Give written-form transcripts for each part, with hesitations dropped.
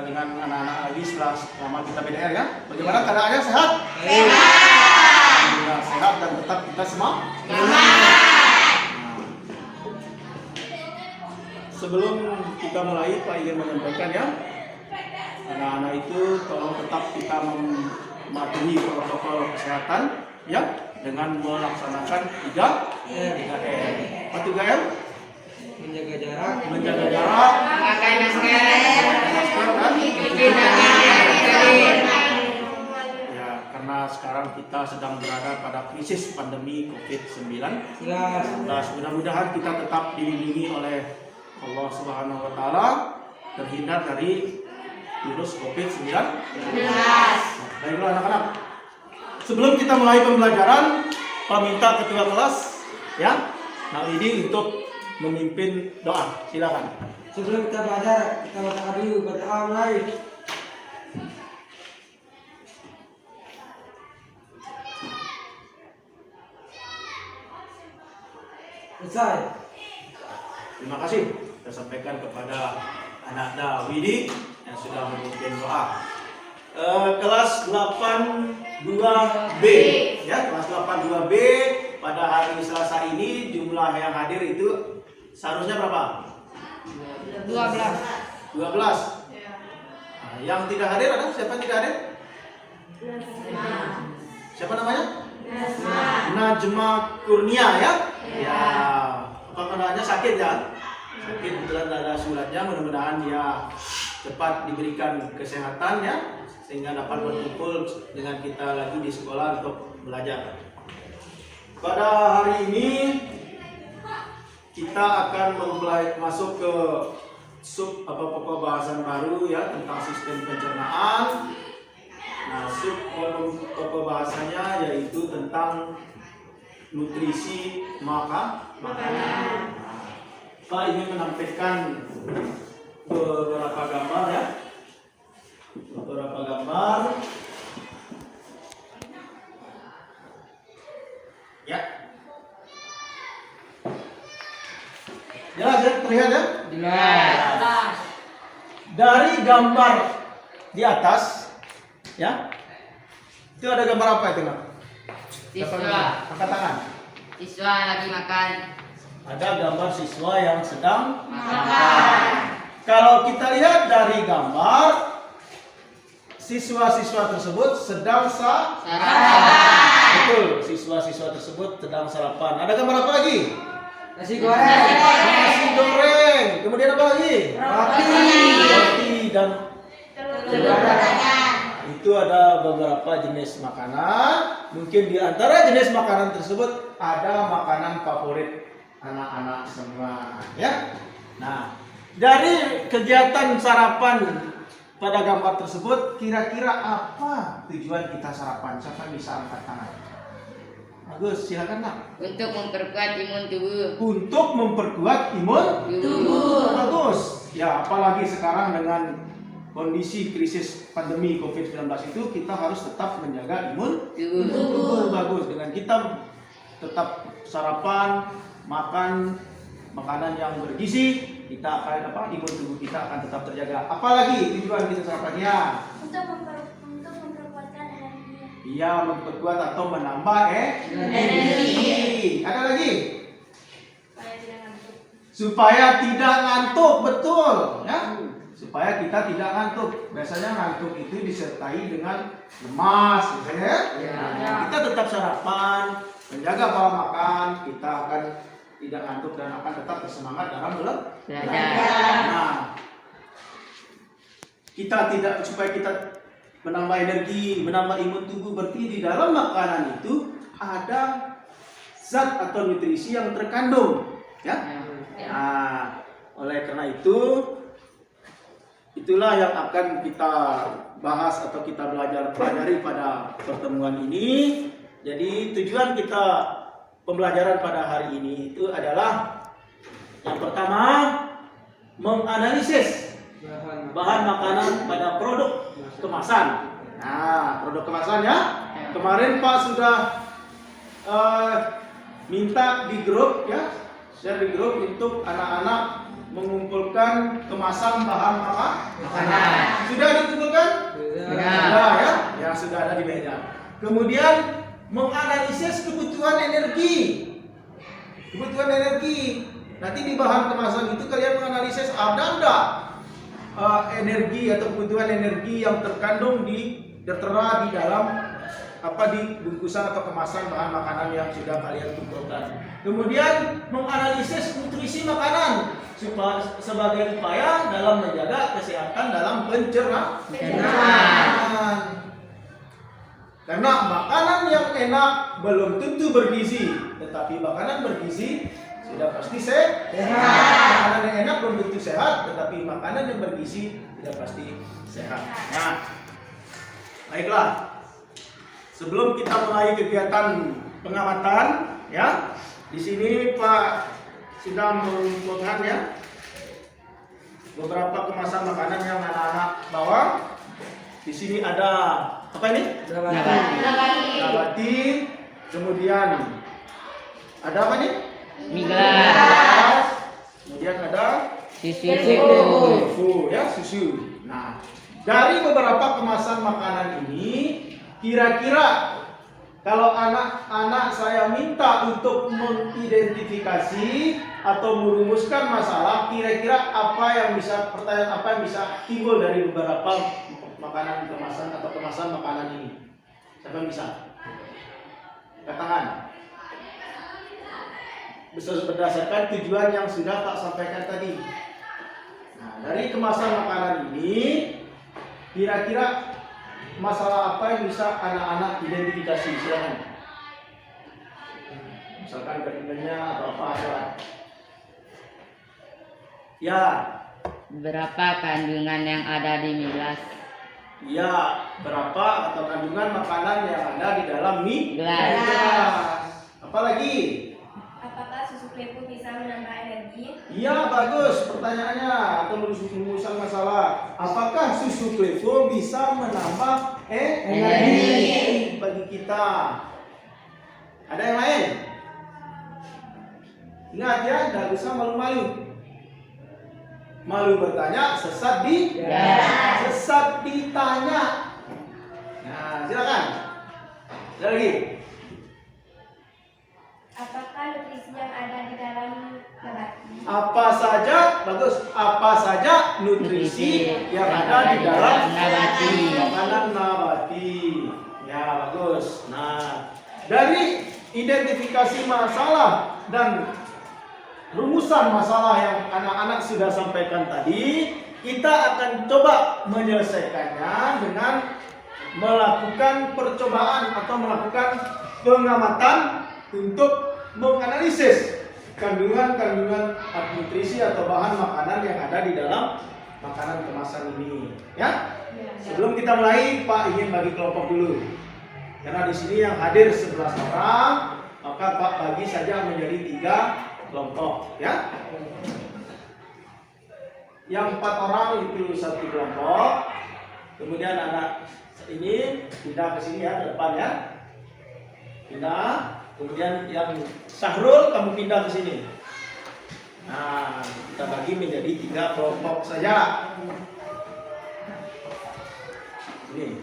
dengan anak-anak lagi selama kita BDR ya. Bagaimana keadaannya, sehat? Sehat. Sehat dan tetap kita semangat. Sebelum kita mulai, Pak ingin menyampaikan ya, anak-anak itu tolong tetap kita mematuhi protokol kesehatan ya, dengan melaksanakan 3M. Apa 3M? Menjaga jarak, Pakai masker. dan Cuci tangan. ya, karena sekarang kita sedang berada pada krisis pandemi COVID-19. Mudah-mudahan kita tetap dilindungi oleh Allah Subhanahu wa taala, terhindar dari virus COVID-19. Baiklah anak-anak. Sebelum kita mulai pembelajaran, Pak minta ketua kelas ya, Nah ini untuk memimpin doa. Silakan. sebelum kita belajar, kita baca dulu, berdoa mulai. Selesai. Terima kasih. Kita sampaikan kepada anak Dawidi yang sudah memimpin doa. Kelas 82B ya, kelas 82B pada hari Selasa ini jumlah yang hadir itu seharusnya berapa? 12. 12. Nah, yang tidak hadir ada siapa yang tidak hadir? Siapa namanya? Najma Kurnia ya? Ya. Apa keadaannya, sakit ya? Sakit, kebetulan ada suratnya, mudah-mudahan dia cepat diberikan kesehatan ya, sehingga dapat berkumpul dengan kita lagi di sekolah untuk belajar. Pada hari ini kita akan masuk ke pokok bahasan baru ya, tentang sistem pencernaan. Nah, pokok bahasanya yaitu tentang nutrisi makanan. Pak ingin menampilkan beberapa gambar ya. Beberapa gambar. Ya. Jelas ya, terlihat ya? Jelas. Dari gambar di atas ya. Itu ada gambar apa itu, Nak? Siswa. Angkat tangan. Siswa lagi makan. Ada gambar siswa yang sedang Makan. Kalau kita lihat dari gambar, siswa-siswa tersebut sedang Sarapan. betul, siswa-siswa tersebut sedang sarapan. Ada gambar apa lagi? Nasi goreng, Nasi goreng. Kemudian apa lagi? Roti dan itu ada beberapa jenis makanan. Mungkin di antara jenis makanan tersebut ada makanan favorit anak-anak semua ya. Nah, dari kegiatan sarapan pada gambar tersebut, kira-kira apa tujuan kita sarapan? Siapa yang bisa angkat tangan? Bagus, silakan Nak. Untuk memperkuat imun tubuh. Untuk memperkuat imun Tubuh. bagus. Ya, apalagi sekarang dengan kondisi krisis pandemi COVID-19 itu, kita harus tetap menjaga imun tubuh. Bagus. Dengan kita tetap sarapan, makan makanan yang bergizi, kita akan imun tubuh kita akan tetap terjaga. Apalagi tujuan kita sarapannya? Untuk memperkuatkan energi. Iya, memperkuat atau menambah energi. Ada lagi? Supaya tidak ngantuk. Supaya tidak ngantuk, betul ya. Supaya kita tidak ngantuk. Biasanya ngantuk itu disertai dengan lemas gitu ya. Nah, kita tetap sarapan, menjaga pola makan, kita akan tidak ngantuk dan akan tetap bersemangat dalam belajar. Nah, supaya kita menambah energi, menambah imun tubuh, berarti di dalam makanan itu ada zat atau nutrisi yang terkandung, ya. Nah, oleh karena itulah yang akan kita bahas atau kita pelajari pada pertemuan ini. Jadi tujuan kita pembelajaran pada hari ini itu adalah yang pertama, menganalisis bahan makanan pada produk kemasan. Nah, produk kemasan ya. Kemarin Pak sudah minta di grup ya, share di grup untuk anak-anak mengumpulkan kemasan bahan Makanan. Sudah dikumpulkan? Sudah. Sudah ya? Ya sudah ada di meja. Kemudian menganalisis kebutuhan energi. Kebutuhan energi. Nanti di bahan kemasan itu kalian menganalisis ada enggak energi atau kebutuhan energi yang tertera di dalam di bungkusan atau kemasan bahan makanan yang sudah kalian kumpulkan. Kemudian menganalisis nutrisi makanan sebagai upaya dalam menjaga kesehatan dalam pencernaan. Karena makanan yang enak belum tentu bergizi, tetapi makanan bergizi sudah pasti sehat. Makanan yang enak belum tentu sehat, tetapi makanan yang bergizi sudah pasti sehat. Nah, baiklah. Sebelum kita mulai kegiatan pengamatan, ya, di sini Pak sudah mengumpulkan ya beberapa kemasan makanan yang anak-anak bawa. Di sini ada apa ini? Nabati. Kemudian ada apa nih? Migas. Kemudian ada Susu. ya, susu. Nah, dari beberapa kemasan makanan ini, kira-kira kalau anak-anak saya minta untuk mengidentifikasi atau merumuskan masalah, kira-kira pertanyaan apa yang bisa timbul dari beberapa makanan kemasan atau kemasan makanan ini? Siapa yang bisa? Angkat tangan. Berdasarkan tujuan yang sudah Pak sampaikan tadi. Nah, dari kemasan makanan ini, kira-kira masalah apa yang bisa anak-anak identifikasi? Silakan. Misalkan kandungannya atau apa? Ya. Berapa kandungan yang ada di migas? Ya, berapa atau kandungan makanan yang ada di dalam Gelas. Apa lagi? Apakah susu klepo bisa menambah energi? Iya, bagus pertanyaannya atau rumusan masalah. Apakah susu klepo bisa menambah energi bagi kita? Ada yang lain? Ingat ya, tidak usah malu-malu. Malu bertanya, sesat ditanya. Nah, silakan. Ada lagi. Apakah nutrisi yang ada di dalam nabati? Apa saja nutrisi yang ada di dalam makanan nabati. Ya, bagus. Nah, dari identifikasi masalah dan rumusan masalah yang anak-anak sudah sampaikan tadi, kita akan coba menyelesaikannya dengan melakukan percobaan atau melakukan pengamatan untuk menganalisis kandungan nutrisi atau bahan makanan yang ada di dalam makanan kemasan ini, ya. Sebelum kita mulai, Pak ingin bagi kelompok dulu. Karena di sini yang hadir 11 orang, maka Pak bagi saja menjadi 3 kelompok, ya. Yang 4 orang itu 1 kelompok. Kemudian anak ini pindah ke sini ya, ke depan ya. Pindah. Kemudian yang Sahrul kamu pindah ke sini. Nah, kita bagi menjadi 3 kelompok saja. Ini.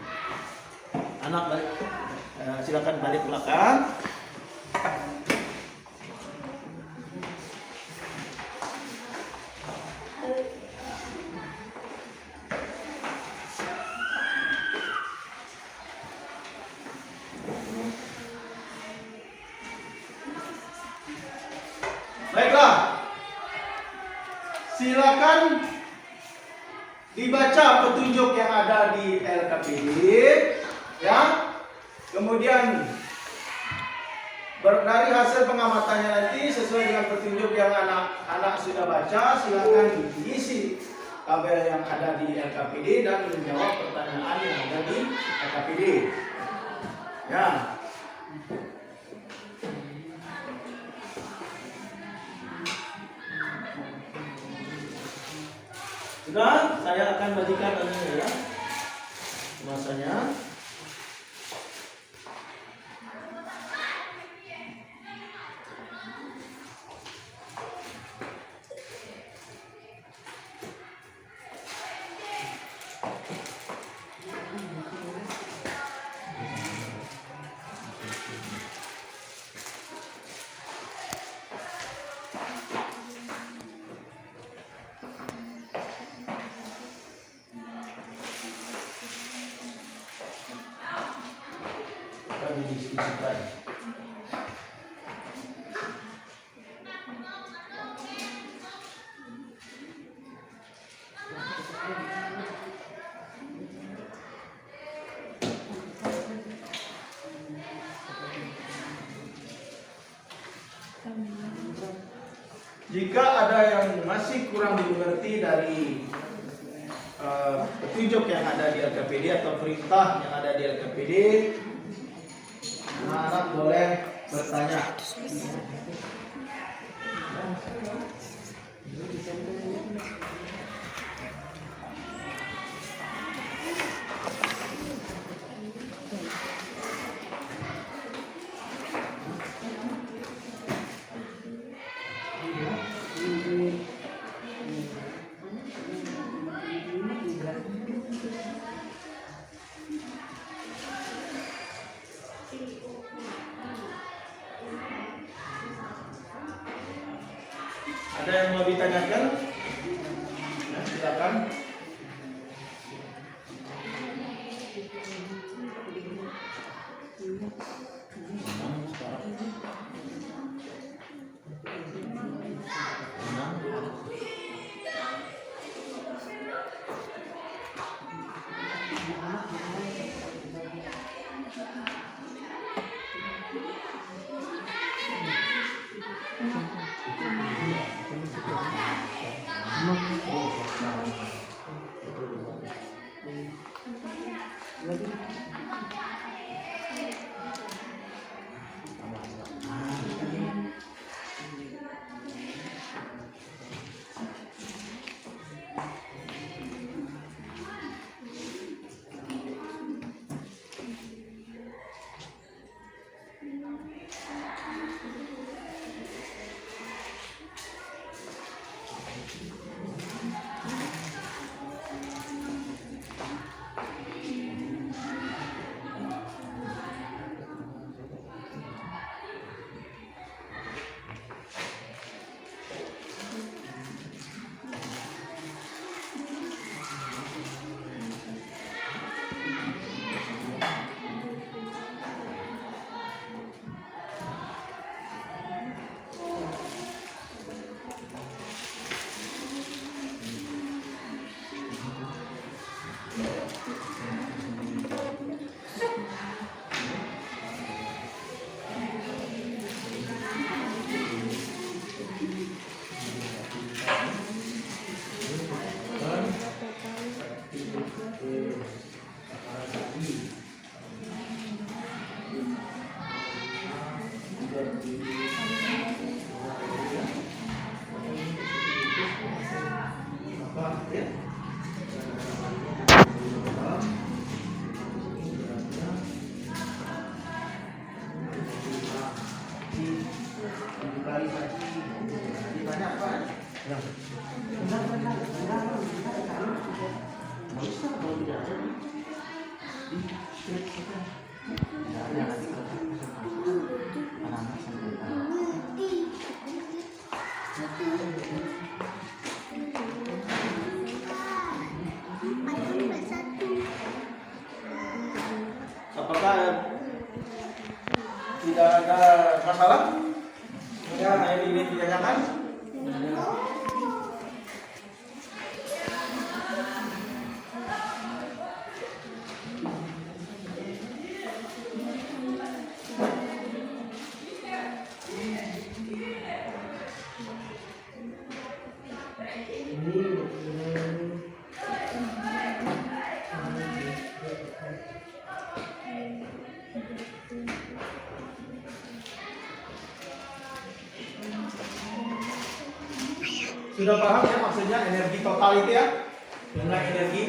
Anak balik. Silakan balik belakang. Baiklah, silakan dibaca petunjuk yang ada di LKPD, ya. Kemudian dari hasil pengamatannya nanti sesuai dengan petunjuk yang anak-anak sudah baca, silakan diisi tabel yang ada di LKPD dan menjawab pertanyaan yang ada di LKPD. Ya. Sudah, saya akan bagikan ini ya, masanya. didiskusikan. Jika ada yang masih kurang dimengerti dari petunjuk yang ada di LKPD atau perintah yang ada di LKPD, anak-anak boleh bertanya. Ada yang mau ditanyakan? Ya, silakan. Apakah tidak ada masalah? Yang ini ditanyakan? Sudah paham ya maksudnya energi total itu ya? Jumlah energi.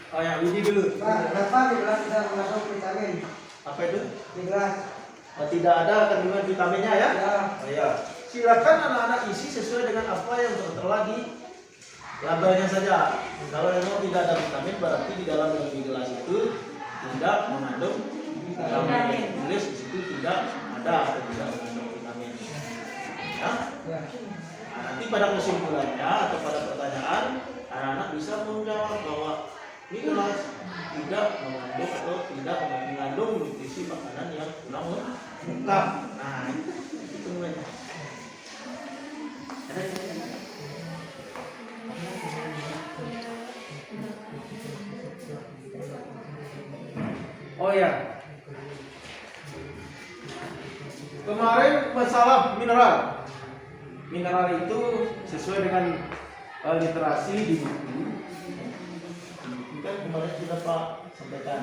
Oh ya, Widi dulu. Pak, berapa di gelas kita mengandung vitamin? Apa itu? Di gelas. Oh, tidak ada kandungan vitaminnya ya? Ya. Oh ya. Silakan anak-anak isi sesuai dengan apa yang tertera di labelnya saja. Kalau memang tidak ada vitamin, berarti di dalam yang di gelas itu tidak mengandung vitamin. Tulis di situ tidak ada atau tidak mengandung vitamin. Ya? Ya. Nah, nanti pada kesimpulannya atau pada pertanyaan, anak-anak bisa menjawab bahwa ini gelas tidak mengandung atau tidak mengandung nutrisi makanan yang kurang lengkap. Nah, itu mulainya. Oh ya, kemarin masalah mineral. Mineral itu sesuai dengan literasi di buku. Kan kemarin sudah Pak sampaikan.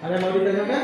Ada yang mau ditanyakan?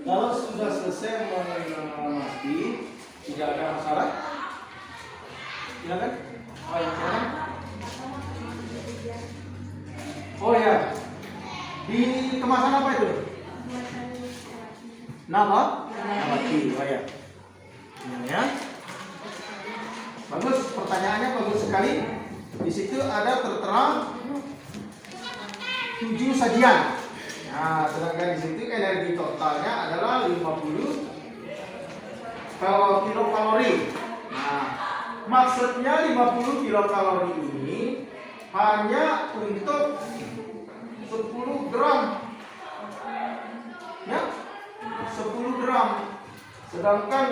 Kalau sudah selesai mengamati, tidak ada masalah. Silakan. Oh ya, silakan. Oh ya, di kemasan apa itu? Nama? Nabati. Oh ya. Ya. Bagus, pertanyaannya bagus sekali. Di situ ada tertera 7 sajian. Nah, sedangkan di situ energi totalnya adalah 50 kilokalori. Nah, maksudnya 50 kilokalori ini hanya untuk 10 gram. Ya, 10 gram. Sedangkan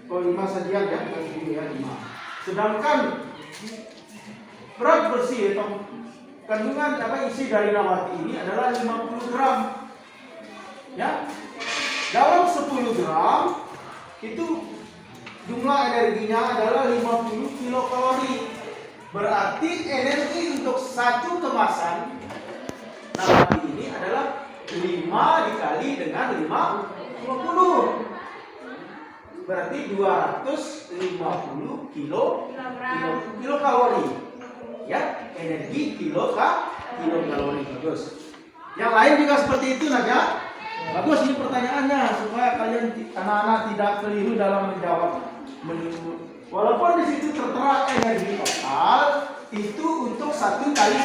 5 sajian ya, bukan 10 ya, 5. Sedangkan berat bersih atau kandungan isi dari nabati ini adalah 50 gram. Ya. Dalam 10 gram itu jumlah energinya adalah 50 kilokalori. Berarti energi untuk satu kemasan nabati ini adalah 5 dikali dengan 50. Berarti 250 kilokalori. Ya, energi kilokalori. Bagus. Yang lain juga seperti itu, Naga. Bagus ini pertanyaannya supaya kalian anak-anak tidak keliru dalam menjawab. Walaupun di situ tertera energi total itu untuk satu kali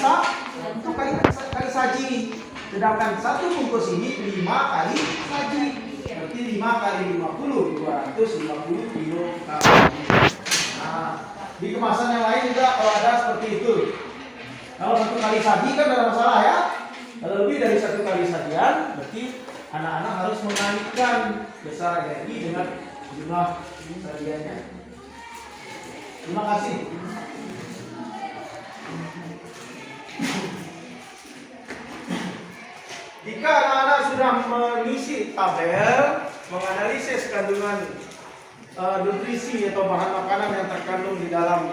saji. Sedangkan satu bungkus ini 5 kali saji. Berarti 5 kali 50 250 kilokalori. Nah, di kemasan yang lain juga kalau ada seperti itu. Kalau satu kali saji kan tidak ada masalah ya. Kalau lebih dari satu kali sajian, berarti anak-anak harus mengaitkan besar energi dengan jumlah sajiannya. Terima kasih. Jika anak-anak sudah mengisi tabel, menganalisis kandungan nutrisi atau bahan makanan yang terkandung di dalam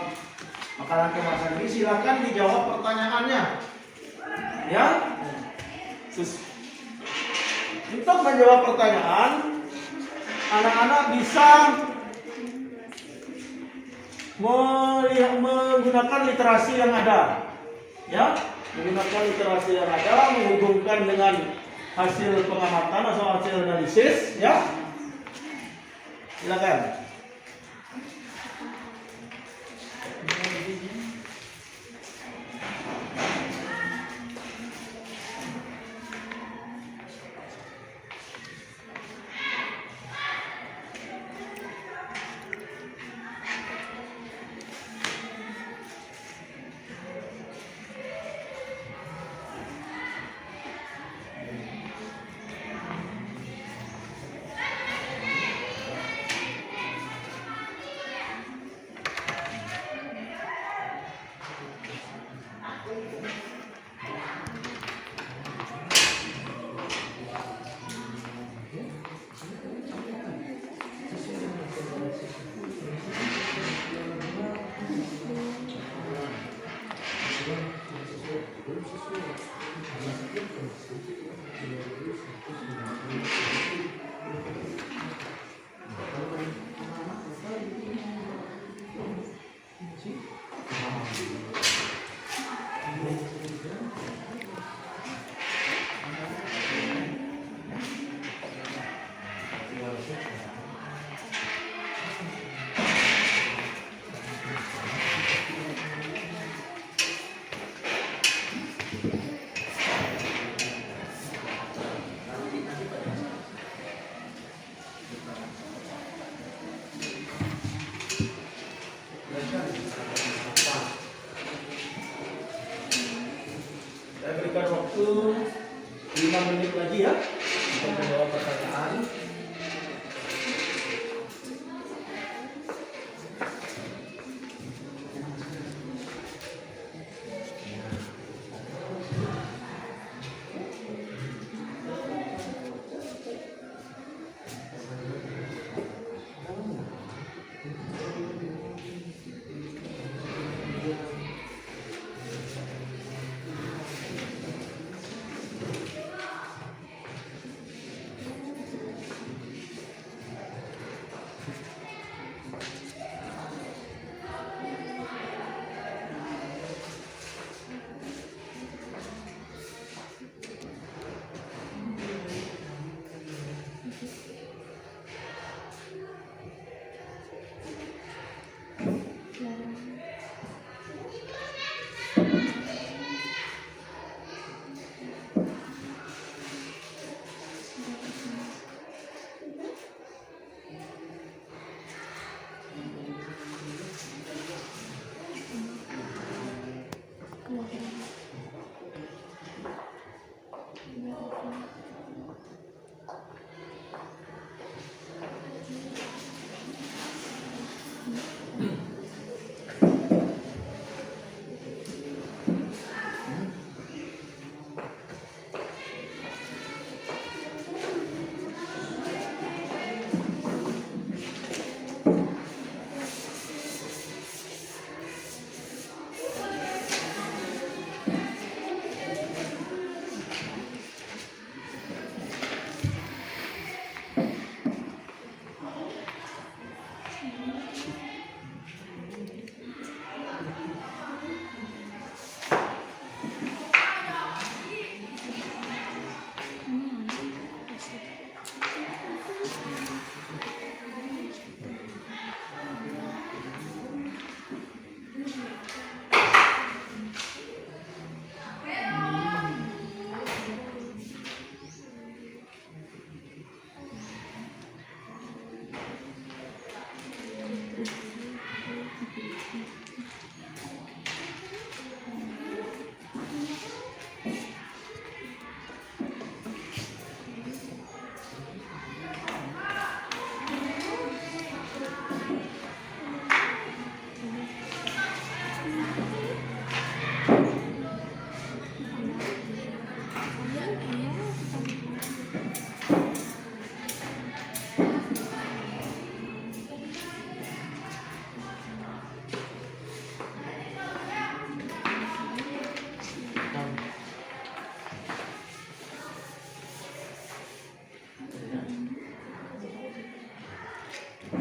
makanan kemasan ini, silakan dijawab pertanyaannya. Ya. Untuk menjawab pertanyaan, anak-anak bisa menggunakan literasi yang ada. Ya, menggunakan literasi yang ada, menghubungkan dengan hasil pengamatan atau hasil analisis, ya. Silakan. Ya,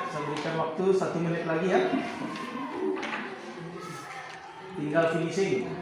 saya berikan waktu 1 menit lagi ya. Tinggal finishing.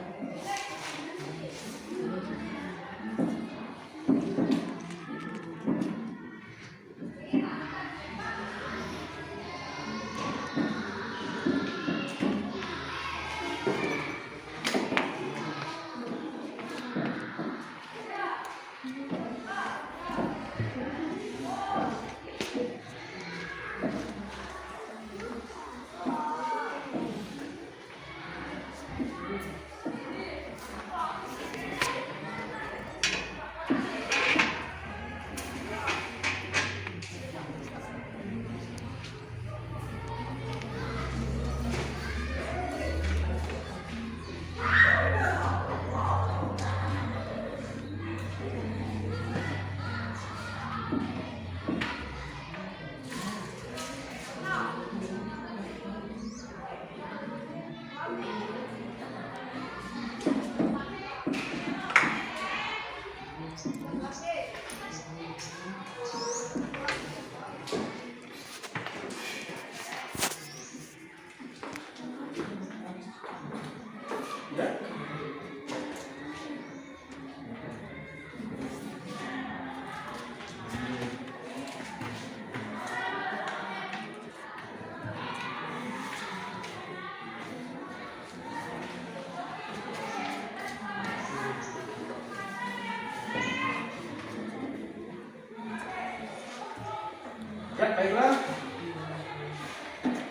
Ya, baiklah.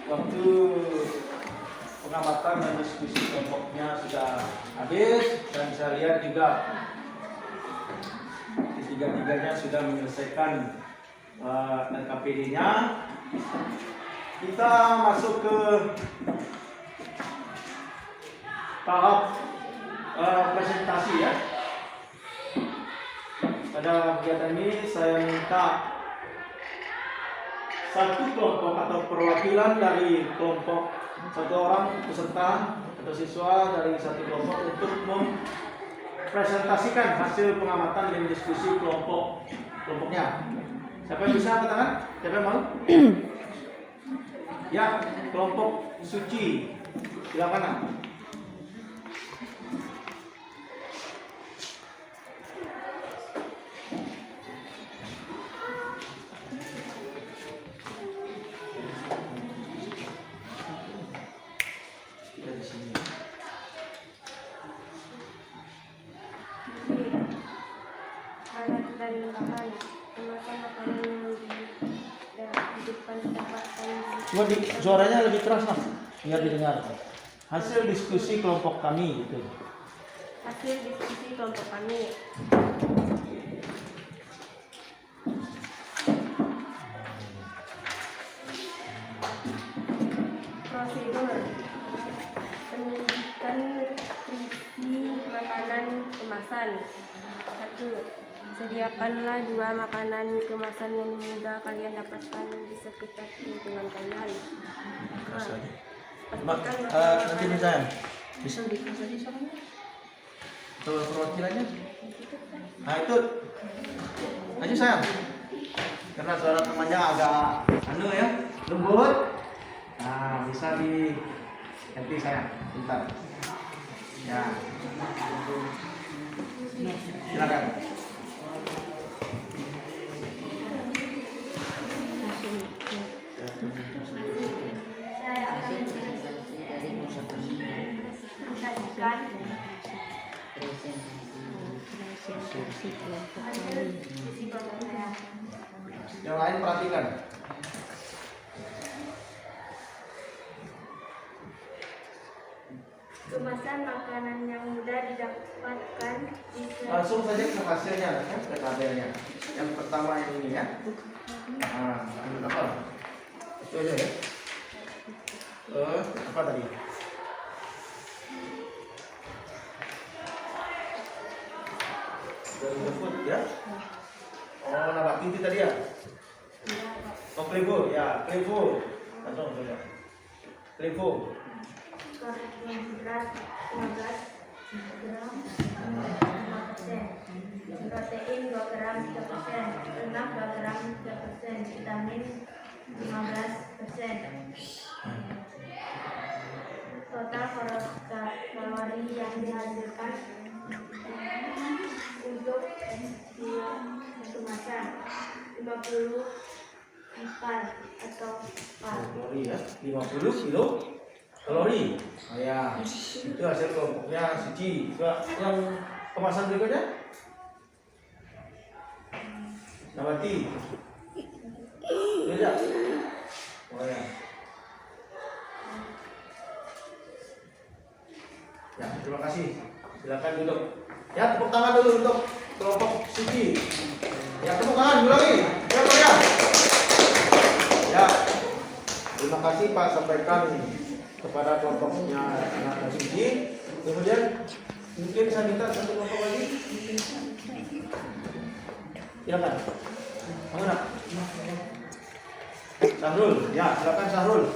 Waktu pengamatan dan diskusi kelompoknya sudah habis dan saya lihat juga ketiga-tiganya sudah menyelesaikan LKPD-nya. Kita masuk ke tahap presentasi ya. Pada kegiatan ini saya minta satu kelompok atau perwakilan dari kelompok, satu orang peserta atau siswa dari satu kelompok untuk mempresentasikan hasil pengamatan dan diskusi kelompoknya. Siapa yang bisa angkat tangan? Siapa yang mau? Ya, kelompok suci. Silakan. Alat dan bahan kemasan makanan yang di depan dapatkan. Coba suaranya lebih keras mas, biar didengar. Hasil diskusi kelompok kami gitu. Hasil diskusi kelompok kami. Prosedur pendidikan nutrisi makanan kemasan. 1. Sediakanlah 2 makanan kemasan yang mudah kalian dapatkan di sekitar lingkungan kalian. Nanti nih sayang, bisa dikasih di sana? Tuh perwakilannya. Nah itu, aja sayang. Karena suara temannya agak ya, lembut. Nah bisa di nanti sayang, bentar. Ya, silakan. Yang lain perhatikan. Kemasan makanan yang mudah didapatkan di Langsung saja ke hasilnya, kan, ke tabelnya. Yang pertama yang ini ya. Nah, apa? Itu aja ya. Apa tadi? Dari GoFood ya. Oh, nabati itu tadi ya? Oh, Klevo ya, Klevo. Langsung coba. Klevo. Karbohidrat 15 gram 5%, protein 2 gram 3%, lemak 2 gram 3%, vitamin 15%. Total kalori yang dihasilkan untuk satu makan 54 atau 4. Kalori ya, 50 kilo kalori. Oh ya, itu hasil kelompoknya suci. Coba yang kemasan berikutnya. Nabati. Beda. Oh ya. Ya, terima kasih. Silakan duduk. Ya, tepuk tangan dulu untuk kelompok suci. Ya, tepuk tangan dulu lagi. Ya. Ya. Terima kasih Pak sampaikan kepada kelompoknya anak suci. Kemudian mungkin saya minta satu kelompok lagi. Silakan. Mana? Sahrul. Ya, silakan Sahrul.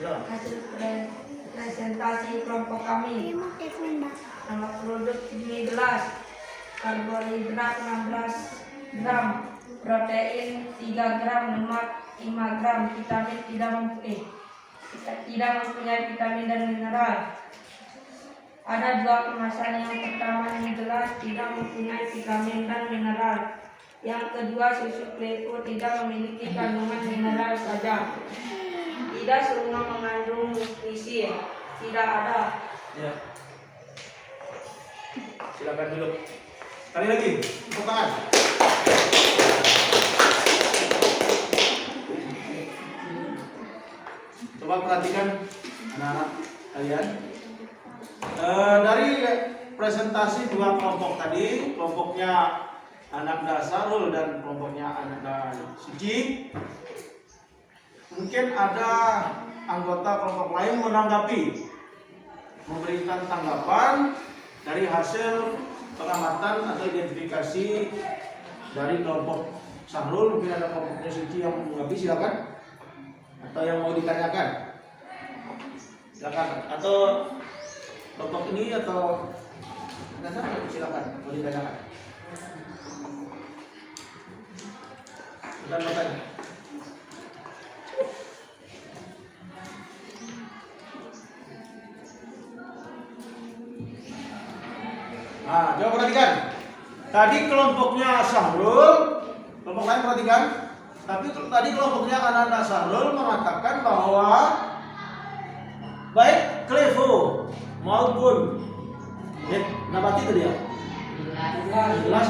Silakan. Hasil presentasi kelompok kami. Nama produk mie gelas, karbohidrat 16 gram, protein 3 gram, lemak 5 gram, vitamin tidak mempunyai vitamin dan mineral. Ada dua kemasan. Yang pertama mie gelas tidak mempunyai vitamin dan mineral. Yang kedua susu Klevo tidak memiliki kandungan mineral saja. Tidak semua mengandung nutrisi. Tidak ada. Ya. Silakan duduk. Sekali lagi, tepuk tangan. Coba perhatikan anak-anak kalian. Dari presentasi dua kelompok tadi, kelompoknya anak Sarul dan kelompoknya anak Suci, mungkin ada anggota kelompok lain menanggapi, memberikan tanggapan dari hasil pengamatan atau identifikasi dari kelompok Sahrul. Mungkin ada kelompoknya Suci yang menanggapi, silakan. Atau yang mau ditanyakan, silakan. Atau kelompok ini atau silakan, mau ditanyakan. Dan bertanya. Nah, coba perhatikan. Tadi kelompoknya Sahrul, kelompok lain perhatikan. Tapi tadi kelompoknya anak-anak Sahrul mengatakan bahwa baik Klevo maupun nabati tadi ya, gelas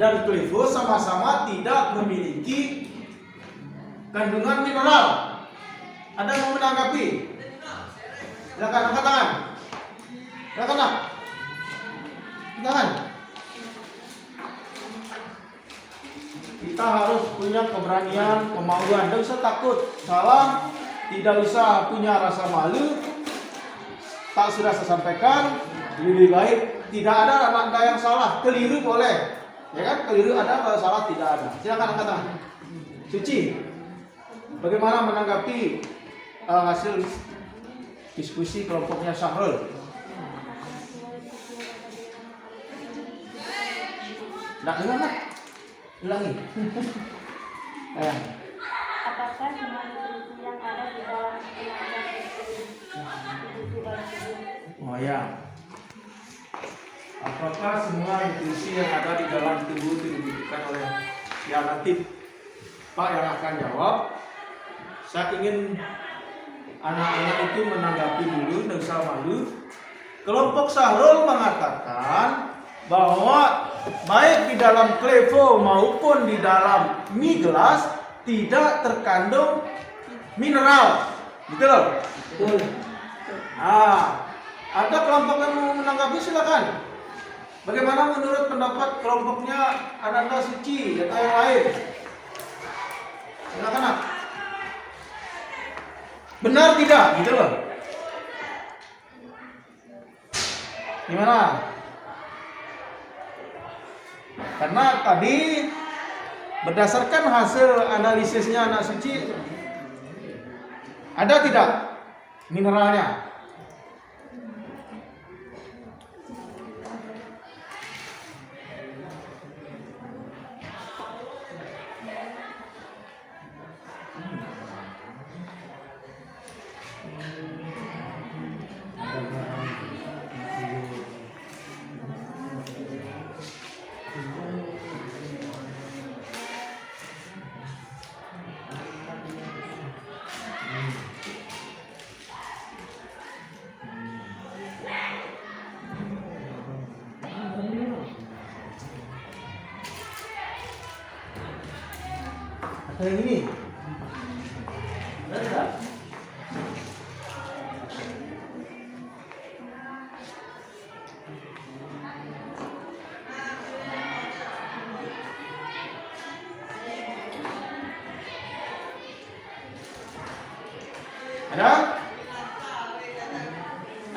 dan Klevo sama-sama tidak memiliki kandungan mineral. Ada yang mau menanggapi? Silakan angkat tangan. Silakan nak. Tangan. Kita harus punya keberanian, kemauan. Tidak usah takut salah, tidak usah punya rasa malu. Tak sudah saya sampaikan, lebih baik tidak ada anak yang salah. Keliru boleh, ya kan? Keliru ada, kalau salah tidak ada. Silakan angkat tangan. Suci, bagaimana menanggapi hasil diskusi kelompoknya Sahrul? Nak dengar nak? Ulangi. Apakah semua nutrisi yang ada di dalam kemasan dibutuhkan oleh tubuh? Oh ya. Apakah semua nutrisi yang ada di dalam tubuh itu dibutuhkan oleh, ya nanti Pak yang akan jawab. Saya ingin anak-anak itu menanggapi dulu, tidak usah malu. Kelompok Sahrul mengatakan bahwa baik di dalam Klevo maupun di dalam mie gelas tidak terkandung mineral, betul? Betul. Ada kelompok yang mau menanggapi, silakan. Bagaimana menurut pendapat kelompoknya Ananda Suci atau yang lain? Silakan nak. Benar tidak, gitu loh. Gimana? Karena tadi berdasarkan hasil analisisnya anak suci, ada tidak mineralnya? Atau yang ini? Ada tidak? Ada?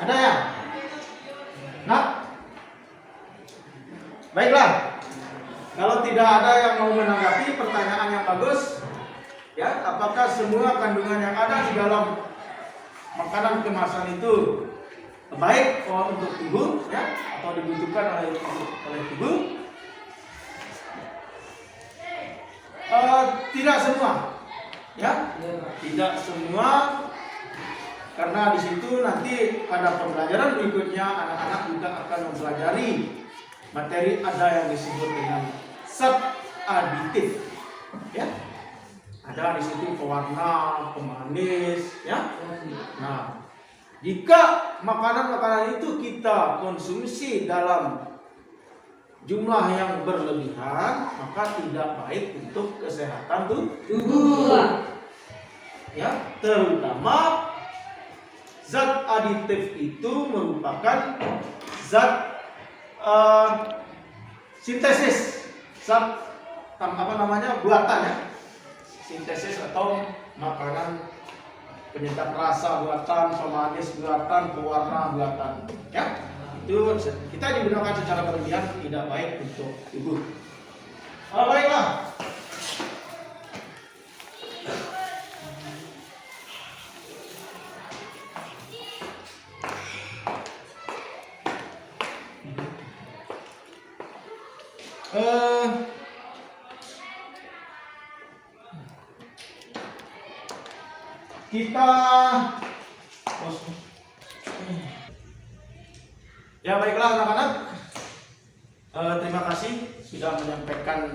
Ada ya? Nah, baiklah. Kalau tidak ada yang mau menanggapi pertanyaan yang bagus, ya, apakah semua kandungan yang ada di dalam makanan kemasan itu baik untuk tubuh, ya, atau dibutuhkan oleh tubuh? Tidak semua, ya, tidak semua, karena di situ nanti pada pembelajaran berikutnya anak-anak juga akan mempelajari materi ada yang disebut dengan zat aditif, ya. Ada di situ pewarna, pemanis, ya. Nah, jika makanan-makanan itu kita konsumsi dalam jumlah yang berlebihan, maka tidak baik untuk kesehatan tubuh. Ya, terutama zat aditif itu merupakan zat sintesis, zat buatan, ya, sintesis atau makanan penyedap rasa buatan, pemanis buatan, pewarna buatan, ya, itu kita digunakan secara berlebihan tidak baik untuk tubuh. Baiklah. Kita ya, baiklah anak-anak, terima kasih sudah menyampaikan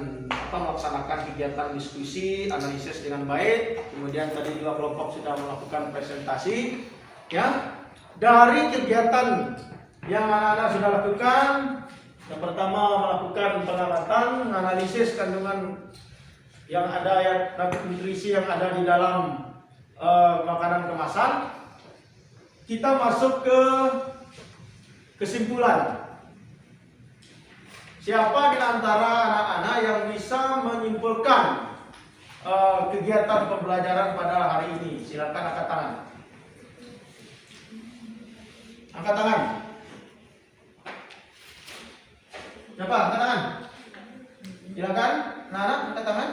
melaksanakan kegiatan diskusi analisis dengan baik. Kemudian tadi dua kelompok sudah melakukan presentasi, ya, dari kegiatan yang anak-anak sudah lakukan. Yang pertama melakukan pengamatan, menganalisis kandungan yang ada, ya, nutrisi yang ada di dalam makanan kemasan. Kita masuk ke kesimpulan. Siapa di antara anak-anak yang bisa menyimpulkan kegiatan pembelajaran pada hari ini? Silakan angkat tangan. Angkat tangan. Siapa? Angkat tangan. Silakan, anak-anak angkat tangan.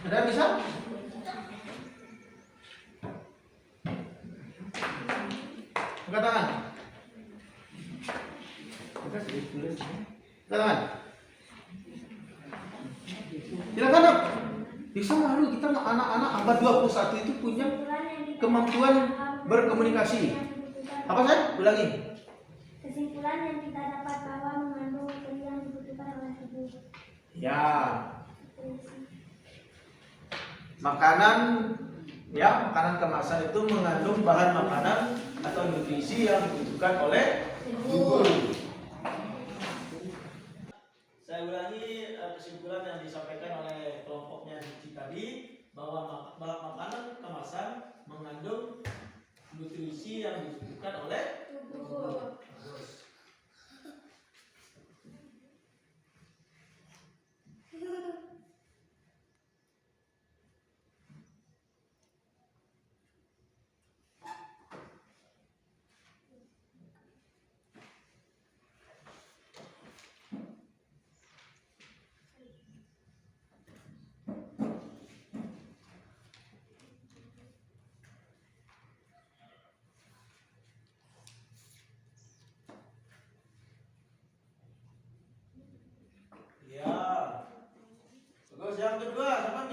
Ada yang bisa? Angkat tangan. Angkat tangan. Silakan, dok. Bisa lalu kita anak-anak abad 21 itu punya kemampuan berkomunikasi. Apa saya? Ulangi. Kesimpulan yang kita dapat bahwa mengandung nutrisi yang dibutuhkan oleh tubuh. Ya. Makanan, ya, makanan kemasan itu mengandung bahan makanan atau nutrisi yang dibutuhkan oleh tubuh. Saya ulangi kesimpulan yang disampaikan oleh kelompoknya tadi, bahwa makanan kemasan mengandung nutrisi yang dibutuhkan oleh tubuh.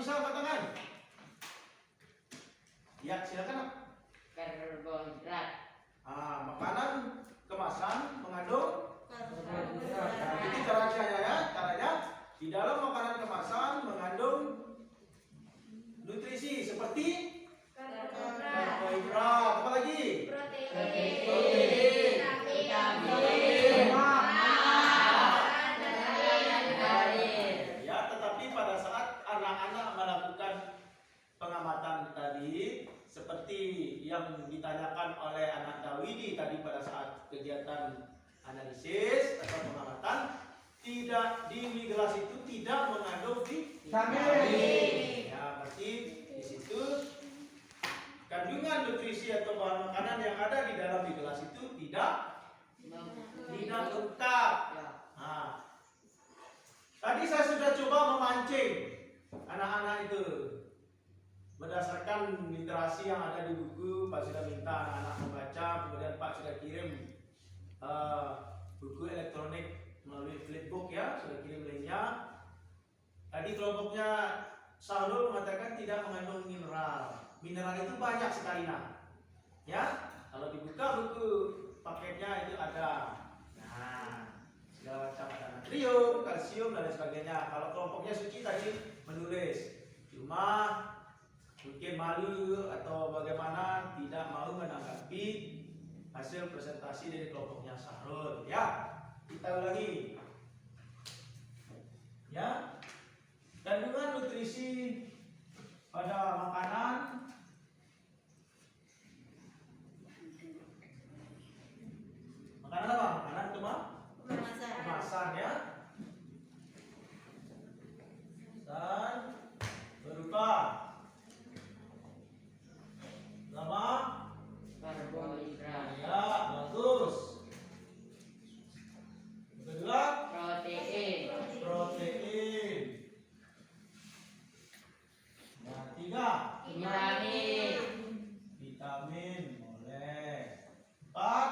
bisa angkat tangan? Ya, silakan. Karbohidrat. Makanan kemasan mengandung Karbohidrat. ini caranya ya, caranya di dalam makanan kemasan mengandung nutrisi seperti karbohidrat, apa lagi? Ya, tetapi pada saat anak-anak melakukan pengamatan tadi, seperti yang ditanyakan oleh anak Dawidi tadi pada saat kegiatan analisis atau pengamatan, tidak di mie gelas itu tidak mengandung vitamin. Ya, berarti di situ kandungan nutrisi atau bahan makanan yang ada di dalam mie gelas itu tidak lengkap. Nah, tadi saya sudah coba memancing anak-anak itu berdasarkan literasi yang ada di buku. Pak sudah minta anak-anak membaca, kemudian Pak sudah kirim buku elektronik melalui flipbook ya, sudah kirim linknya. Tadi kelompoknya Sahrul mengatakan tidak mengandung mineral. Mineral itu banyak sekali ya. Kalau dibuka buku paketnya itu ada, segala macam, ada natrium, kalsium dan lain sebagainya. Kalau kelompoknya Suci tadi menulis, cuma mungkin malu atau bagaimana tidak mau menanggapi hasil presentasi dari kelompoknya Sahrul ya. Kita ulangi ya, kandungan nutrisi pada makanan apa? Makanan kemasan ya. Dan berupa lemak, Karbohidrat. ya bagus. Kedua, protein. Yang tiga, vitamin boleh. Empat,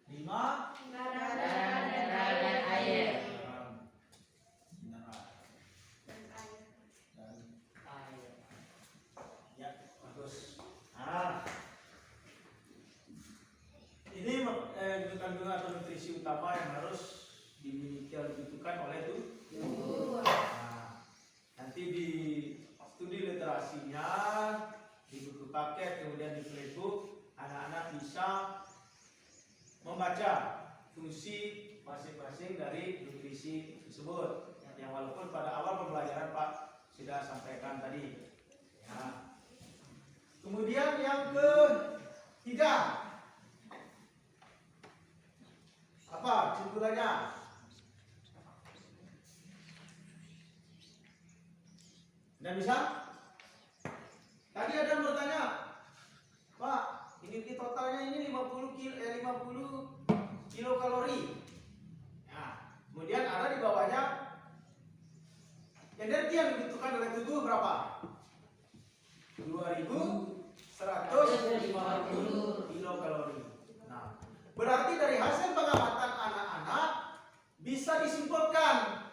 lima, Darah mineral dan air. mineral dan Air. ya bagus. Ini kandungan atau nutrisi utama yang harus dimiliki atau dibutuhkan oleh tubuh. Nanti di studi literasinya di buku paket kemudian di playbook, anak-anak bisa membaca fungsi masing-masing dari nutrisi tersebut. Yang walaupun pada awal pembelajaran Pak sudah sampaikan tadi. Ya. Kemudian yang ketiga, apa kesimpulannya? Tidak bisa? Tadi ada yang bertanya, Pak, ini totalnya ini 50 kilokalori. Nah, kemudian ada di bawahnya energi yang dibutuhkan oleh tubuh berapa? 2150 kilokalori. Nah, berarti dari hasil pengamatan anak-anak bisa disimpulkan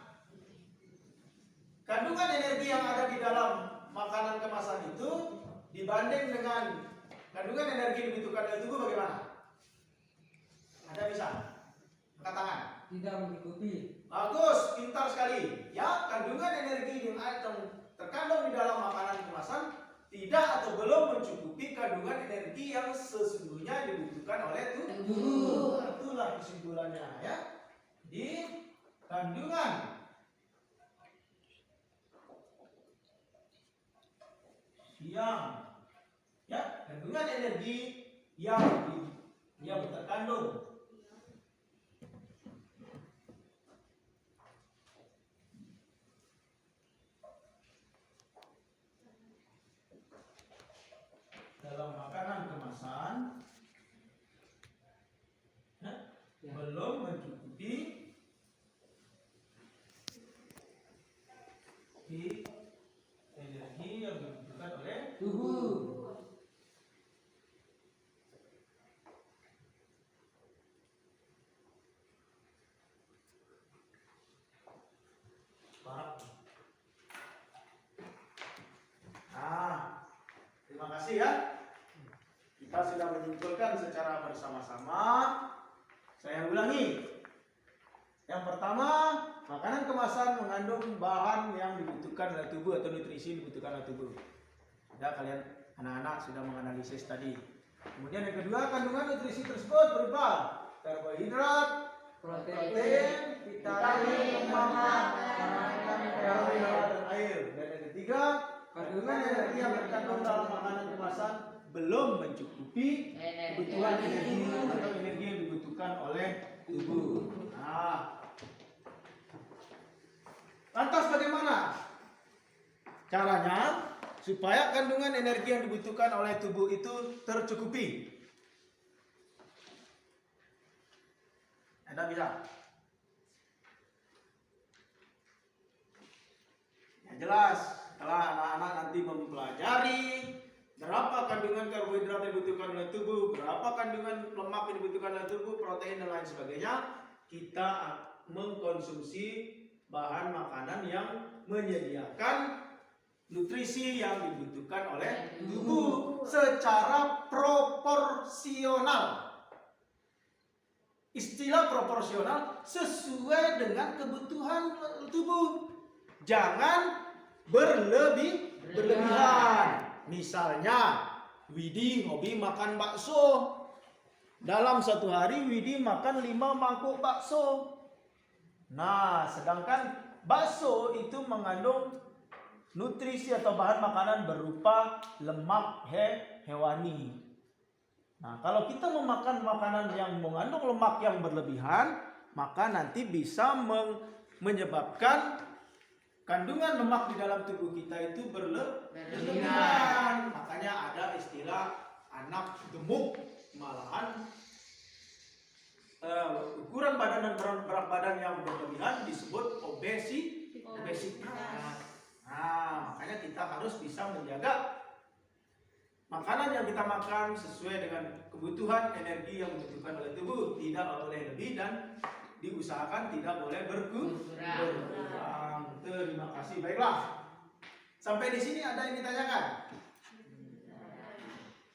kandungan energi yang ada di dalam makanan kemasan itu dibanding dengan kandungan energi yang dibutuhkan oleh tubuh bagaimana? Ada bisa? Angkat tangan. Tidak mencukupi. Bagus, pintar sekali. Ya, kandungan energi yang terkandung di dalam makanan kemasan tidak atau belum mencukupi kandungan energi yang sesungguhnya dibutuhkan oleh tubuh. Itulah kesimpulannya ya. Di kandungan kandungan energi yang terkandung dalam makanan kemasan belum mencukupi energi yang dibutuhkan oleh Tubuh. Arab. Nah, terima kasih ya. Kita sudah menyimpulkan secara bersama-sama. Saya ulangi. Yang pertama, makanan kemasan mengandung bahan yang dibutuhkan oleh tubuh atau nutrisi yang dibutuhkan oleh tubuh. Ada kalian anak-anak sudah menganalisis tadi. Kemudian yang kedua, kandungan nutrisi tersebut berupa karbohidrat, protein, vitamin, lemak, mineral, dan air. Dan yang ketiga, kandungan energi yang terkandung dalam makanan kemasan belum mencukupi kebutuhan energi atau energi yang dibutuhkan oleh tubuh. Nah, lantas bagaimana caranya supaya kandungan energi yang dibutuhkan oleh tubuh itu tercukupi? Anda bisa? Ya jelas, setelah anak-anak nanti mempelajari berapa kandungan karbohidrat yang dibutuhkan oleh tubuh, berapa kandungan lemak yang dibutuhkan oleh tubuh, protein dan lain sebagainya, kita mengkonsumsi bahan makanan yang menyediakan nutrisi yang dibutuhkan oleh tubuh secara proporsional. Istilah proporsional sesuai dengan kebutuhan tubuh. Jangan berlebihan. Misalnya, Widi hobi makan bakso. Dalam satu hari Widi makan 5 mangkuk bakso. Nah, sedangkan bakso itu mengandung nutrisi atau bahan makanan berupa lemak hewani. Nah, kalau kita memakan makanan yang mengandung lemak yang berlebihan, maka nanti bisa menyebabkan kandungan lemak di dalam tubuh kita itu berlebihan. Makanya ada istilah anak gemuk, malahan ukuran badan dan berat badan yang berlebihan disebut obesitas. Nah, makanya kita harus bisa menjaga makanan yang kita makan sesuai dengan kebutuhan energi yang dibutuhkan oleh tubuh, tidak boleh lebih dan diusahakan tidak boleh berkurang. Terima kasih. Baiklah. Sampai di sini ada yang ditanyakan?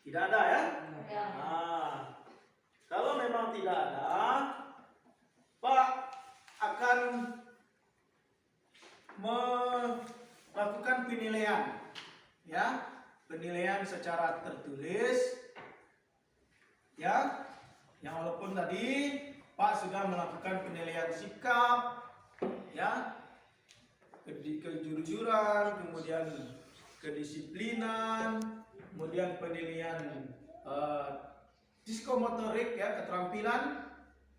Tidak ada ya? Nah, kalau memang tidak ada, Pak akan melakukan penilaian, ya, penilaian secara tertulis, ya, yang walaupun tadi Pak sudah melakukan penilaian sikap, ya, kejujuran, kemudian kedisiplinan, kemudian penilaian psikomotorik, ya, keterampilan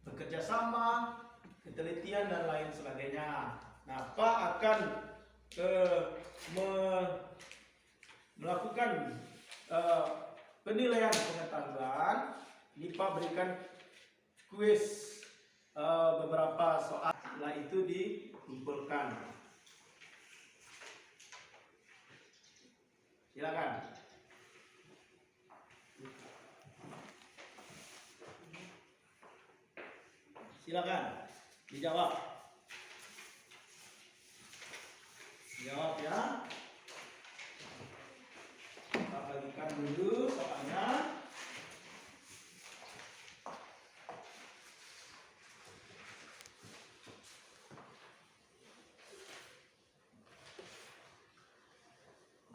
bekerja sama, ketelitian dan lain sebagainya. Nah, Pak akan melakukan penilaian pengetahuan. Ini Pak berikan kuis beberapa soal, setelah itu dikumpulkan. Silakan. Silakan dijawab. Jawab ya. Kita bagikan dulu soalnya.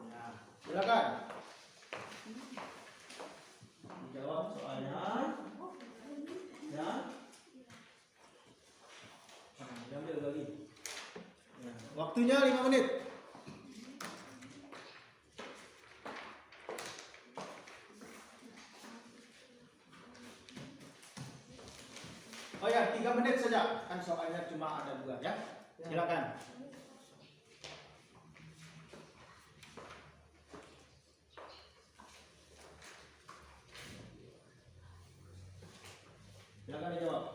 Nah, silakan. Dijawab soalnya. Ya. Nah, diambil lagi. Ya. Waktunya 5 menit. Oh ya, 3 menit saja. Kan soalnya cuma ada 2 ya. Silakan. Silakan dijawab.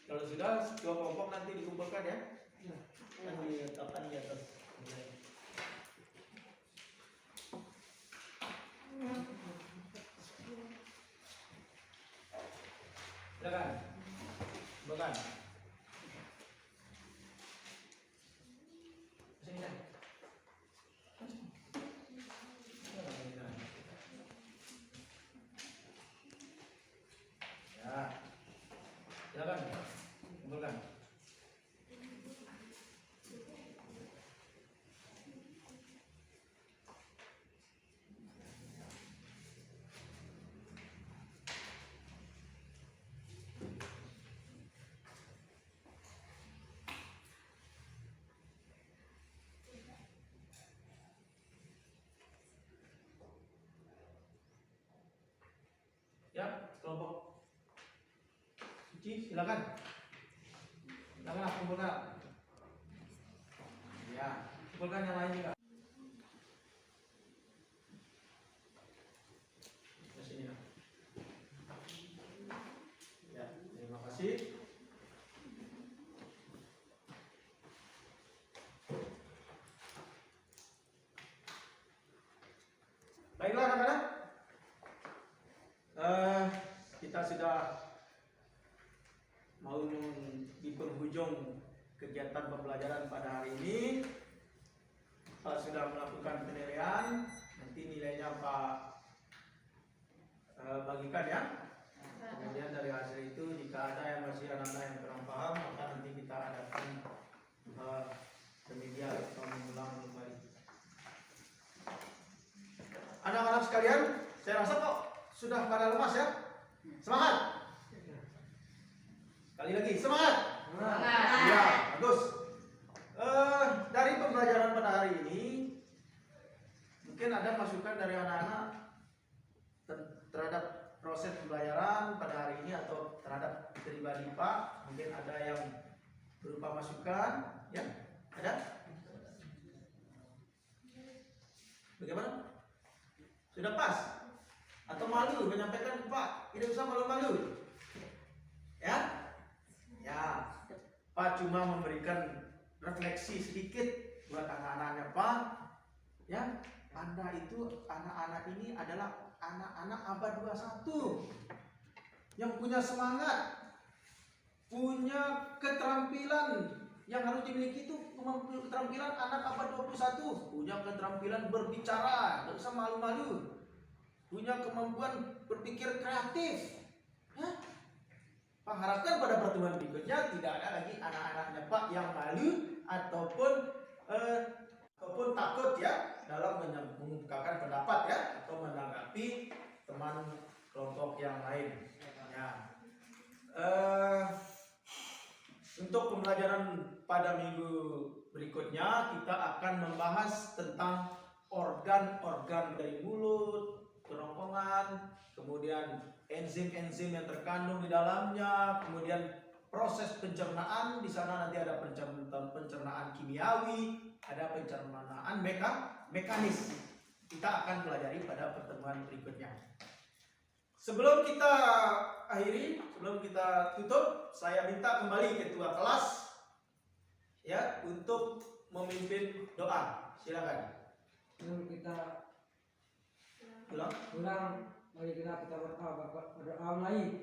Kalau sudah, dua kelompok nanti dikumpulkan ya. Yang diletakkan di atas. Silakan. Silakan. Sini kan. Ya. Silakan. Kumpulkan. Ya, kelompok suci silakan. Silakan kumpulkan. Ya, kumpulkan yang lain juga. Ke sini. Ya, terima kasih. Baiklah anak-anak. Kita sudah mau di penghujung kegiatan pembelajaran pada hari ini. Pak sudah melakukan penilaian, nanti nilainya Pak bagikan ya. Kemudian dari hasil itu jika ada yang masih anak-anak yang kurang paham, maka nanti kita adakan remedial atau mengulang kembali. Anak-anak sekalian, saya rasa kok sudah pada lemas ya. Semangat. Sekali lagi semangat. Ya, bagus. Dari pembelajaran pada hari ini mungkin ada masukan dari anak-anak terhadap proses pembelajaran pada hari ini atau terhadap pribadi Pak. Mungkin ada yang berupa masukan, ya? Ada? Bagaimana? Sudah pas? Atau malu menyampaikan ke Pak? Tidak usah malu-malu. Ya? Ya. Pak cuma memberikan refleksi sedikit buat anak-anaknya Pak. Ya, Anda itu anak-anak ini adalah anak-anak abad 21 yang punya semangat, punya keterampilan yang harus dimiliki itu keterampilan anak abad 21, punya keterampilan berbicara, tidak usah malu-malu, punya kemampuan berpikir kreatif. Ya? Pak harapkan pada pertemuan berikutnya tidak ada lagi anak-anaknya Pak yang malu ataupun takut ya dalam mengungkapkan pendapat ya atau menanggapi teman kelompok yang lain. Ya. Untuk pembelajaran pada minggu berikutnya kita akan membahas tentang organ-organ dari mulut, kerongkongan, kemudian enzim-enzim yang terkandung di dalamnya, kemudian proses pencernaan. Di sana nanti ada pencernaan kimiawi, ada pencernaan mekanis. Kita akan pelajari pada pertemuan berikutnya. Sebelum kita akhiri, sebelum kita tutup, saya minta kembali ketua kelas ya untuk memimpin doa. Silakan. Sebelum kita Ulang. mari kita berdoa mulai.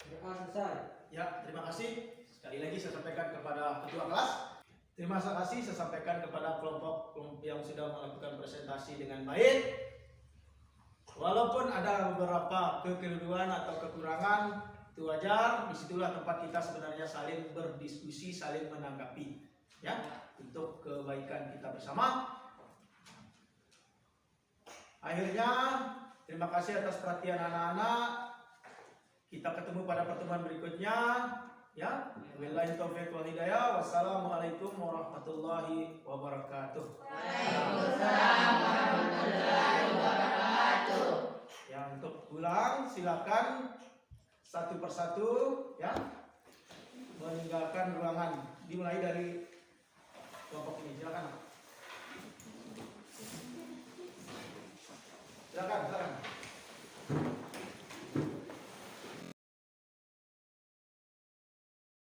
Doa selesai. Ya, terima kasih. Sekali lagi saya sampaikan kepada ketua kelas. Terima kasih saya sampaikan kepada kelompok yang sudah melakukan presentasi dengan baik. Walaupun ada beberapa kekeliruan atau kekurangan, itu wajar. Disitulah tempat kita sebenarnya saling berdiskusi, saling menanggapi, ya, untuk kebaikan kita bersama. Akhirnya, terima kasih atas perhatian anak-anak. Kita ketemu pada pertemuan berikutnya. Ya, wabillahi taufiq wal hidayah. Wassalamualaikum warahmatullahi wabarakatuh. Waalaikumsalam warahmatullahi wabarakatuh. Ya, untuk pulang silakan satu persatu ya meninggalkan ruangan. Dimulai dari kelompok ini, silakan. Silakan.